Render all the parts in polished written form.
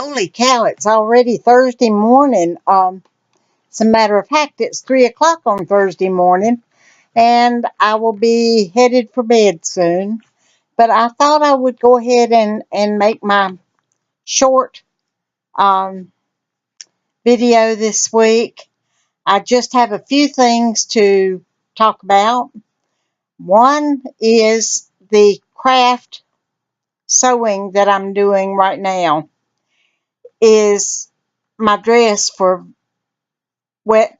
Holy cow, it's already Thursday morning. As a matter of fact, it's 3 o'clock on Thursday morning, and I will be headed for bed soon. But I thought I would go ahead and make my short um, video this week. I just have a few things to talk about. One is the craft sewing that I'm doing right now is my dress for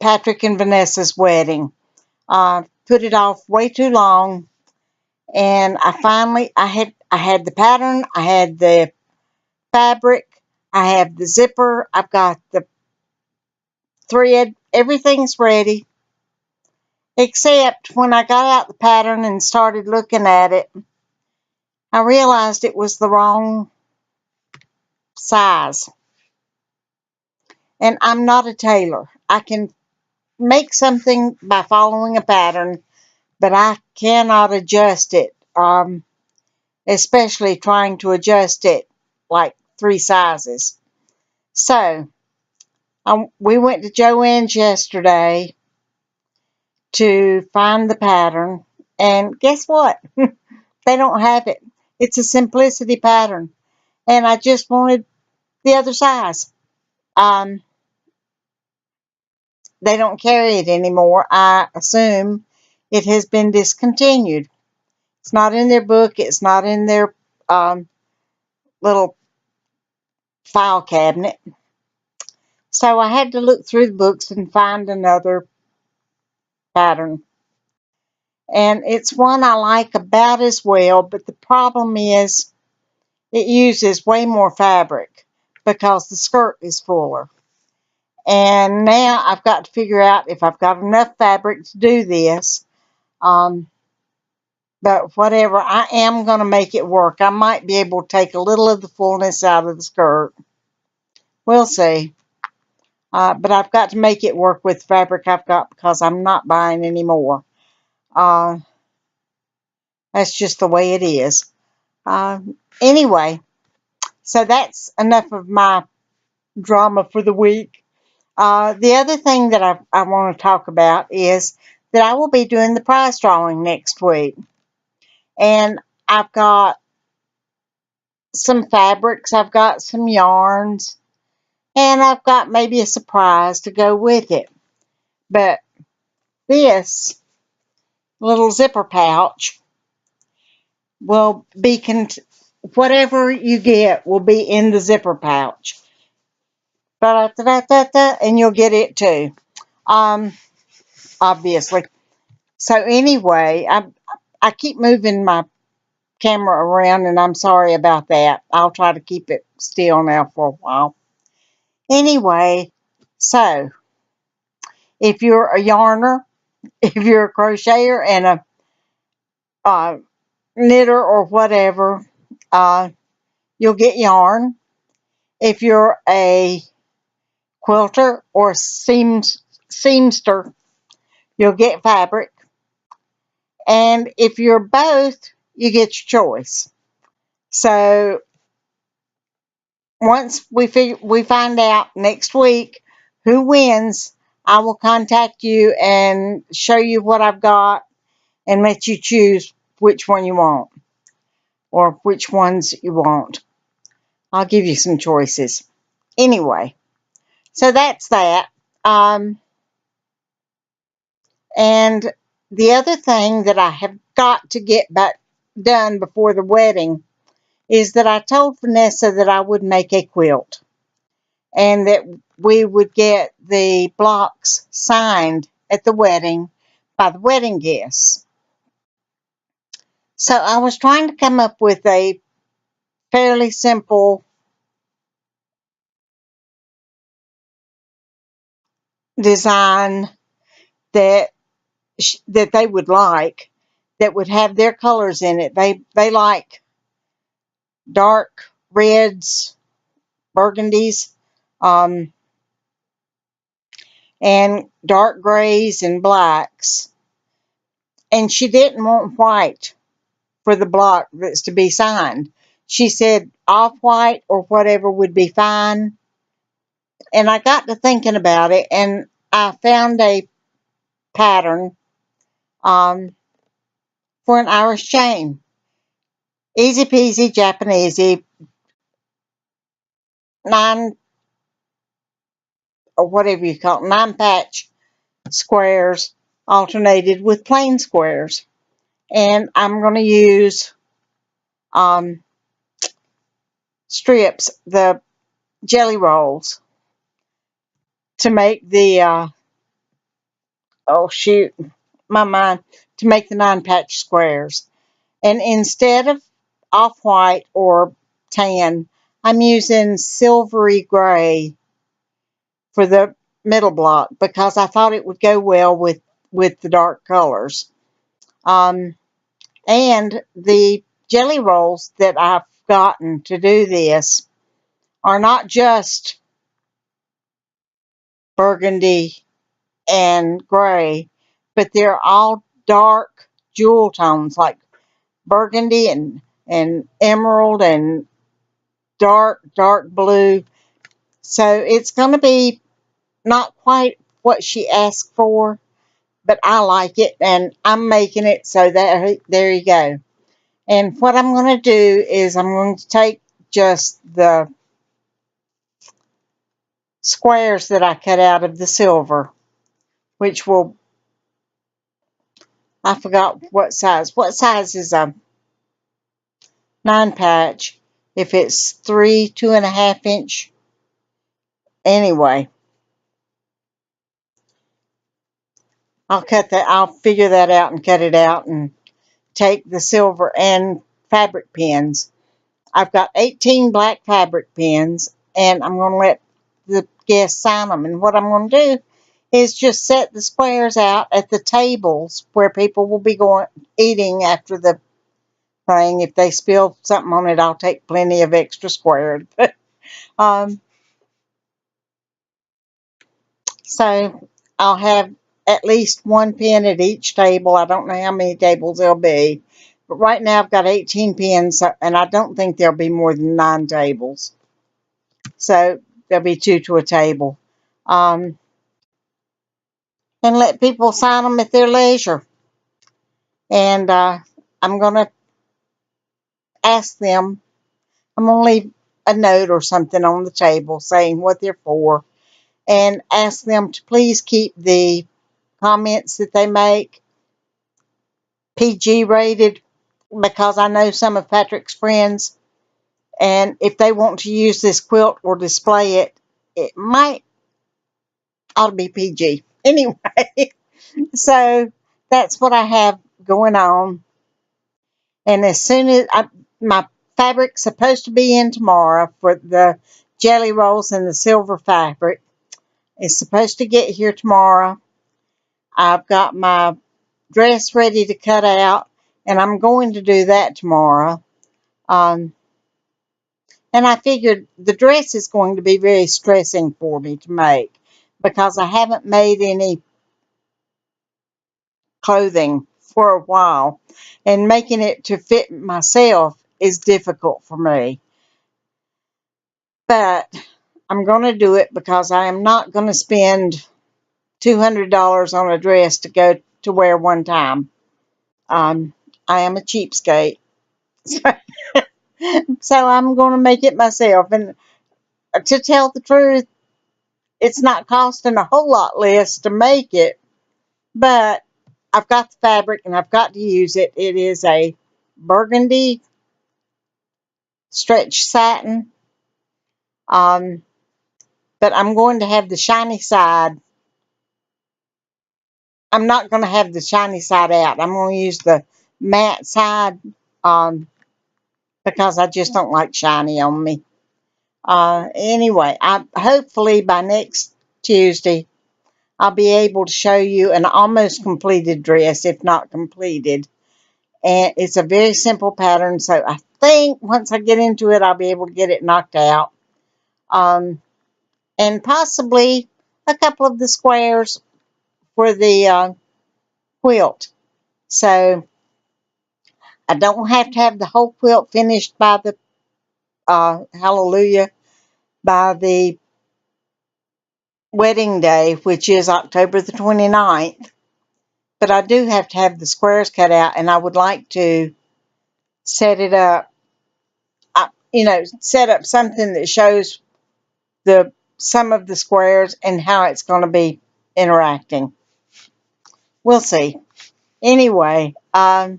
Patrick and Vanessa's wedding. Put it off way too long, and I had the pattern, I had the fabric, I have the zipper, I've got the thread, everything's ready. Except when I got out the pattern and started looking at it, I realized it was the wrong size. And I'm not a tailor. I can make something by following a pattern, but I cannot adjust it. Especially trying to adjust it like 3 sizes. So, we went to Joann's yesterday to find the pattern, and guess what? They don't have it. It's a simplicity pattern, and I just wanted the other size. Um, they don't carry it anymore. I assume it has been discontinued. It's not in their book. It's not in their little file cabinet. So I had to look through the books and find another pattern. And it's one I like about as well, but the problem is it uses way more fabric because the skirt is fuller. And now I've got to figure out if I've got enough fabric to do this. But whatever, I am going to make it work. I might be able to take a little of the fullness out of the skirt. We'll see. But I've got to make it work with the fabric I've got because I'm not buying any more. Uh, that's just the way it is. Anyway, so that's enough of my drama for the week. The other thing that I want to talk about is that I will be doing the prize drawing next week. And I've got some fabrics, I've got some yarns, and I've got maybe a surprise to go with it. But this little zipper pouch will be, whatever you get will be in the zipper pouch. And you'll get it too. Obviously. So anyway, I keep moving my camera around, and I'm sorry about that. I'll try to keep it still now for a while. Anyway, so if you're a yarner, if you're a crocheter and a knitter or whatever, you'll get yarn. If you're a quilter or seamster, you'll get fabric. And if you're both, you get your choice. So once we find out next week who wins, I will contact you and show you what I've got and let you choose which one you want or which ones you want. I'll give you some choices. Anyway, so that's that. And the other thing that I have got to get done before the wedding is that I told Vanessa that I would make a quilt and that we would get the blocks signed at the wedding by the wedding guests. So I was trying to come up with a fairly simple design that they would like, that would have their colors in it. They like dark reds, burgundies, and dark grays and blacks. And she didn't want white for the block that's to be signed. she said off-white or whatever would be fine. And I got to thinking about it, and I found a pattern for an Irish chain. Easy peasy Japanesey, 9 or whatever you call it, 9-patch squares alternated with plain squares. And I'm going to use um, strips, the jelly rolls, to make the, oh shoot, my mind, to make the 9-patch squares. And instead of off-white or tan, I'm using silvery gray for the middle block because I thought it would go well with the dark colors. And the jelly rolls that I've gotten to do this are not just burgundy and gray, but they're all dark jewel tones like burgundy and emerald and dark blue. So it's going to be not quite what she asked for, but I like it and I'm making it, so there you go. And what I'm going to do is I'm going to take just the squares that I cut out of the silver, which will, I forgot what size. What size is a 9-patch? If it's 3, 2.5 inch. Anyway, I'll figure that out and cut it out and take the silver and fabric pins. I've got 18 black fabric pins, and I'm going to let the guests sign them. And what I'm going to do is just set the squares out at the tables where people will be eating after the thing. If they spill something on it, I'll take plenty of extra squares. um, so I'll have at least one pin at each table. I don't know how many tables there'll be, but right now I've got 18 pins, and I don't think there'll be more than 9 tables. So there'll be 2 to a table. And let people sign them at their leisure. And I'm going to ask them, I'm going to leave a note or something on the table saying what they're for, and ask them to please keep the comments that they make PG rated, because I know some of Patrick's friends, and if they want to use this quilt or display it, it might ought to be PG. Anyway, so that's what I have going on. And as soon as my fabric's supposed to be in tomorrow for the jelly rolls and the silver fabric, it's supposed to get here tomorrow. I've got my dress ready to cut out, and I'm going to do that tomorrow. Um, and I figured the dress is going to be very stressing for me to make because I haven't made any clothing for a while, and making it to fit myself is difficult for me. But I'm going to do it because I am not going to spend $200 on a dress to go to wear one time. I am a cheapskate. So I'm going to make it myself. And to tell the truth, it's not costing a whole lot less to make it, but I've got the fabric and I've got to use it. It is a burgundy stretch satin, but I'm going to have the shiny side. I'm not going to have the shiny side out. I'm going to use the matte side um, because I just don't like shiny on me. Anyway, hopefully by next Tuesday, I'll be able to show you an almost completed dress, if not completed. And it's a very simple pattern, so I think once I get into it, I'll be able to get it knocked out. And possibly a couple of the squares for the quilt. So I don't have to have the whole quilt finished by the hallelujah, by the wedding day, which is October the 29th. But I do have to have the squares cut out, and I would like to set it up, set up something that shows some of the squares and how it's going to be interacting. We'll see. Anyway, now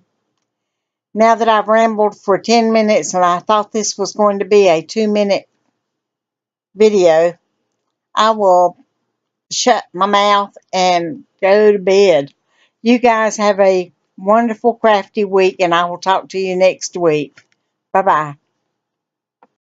that I've rambled for 10 minutes and I thought this was going to be a 2-minute video, I will shut my mouth and go to bed. You guys have a wonderful crafty week, and I will talk to you next week. Bye-bye.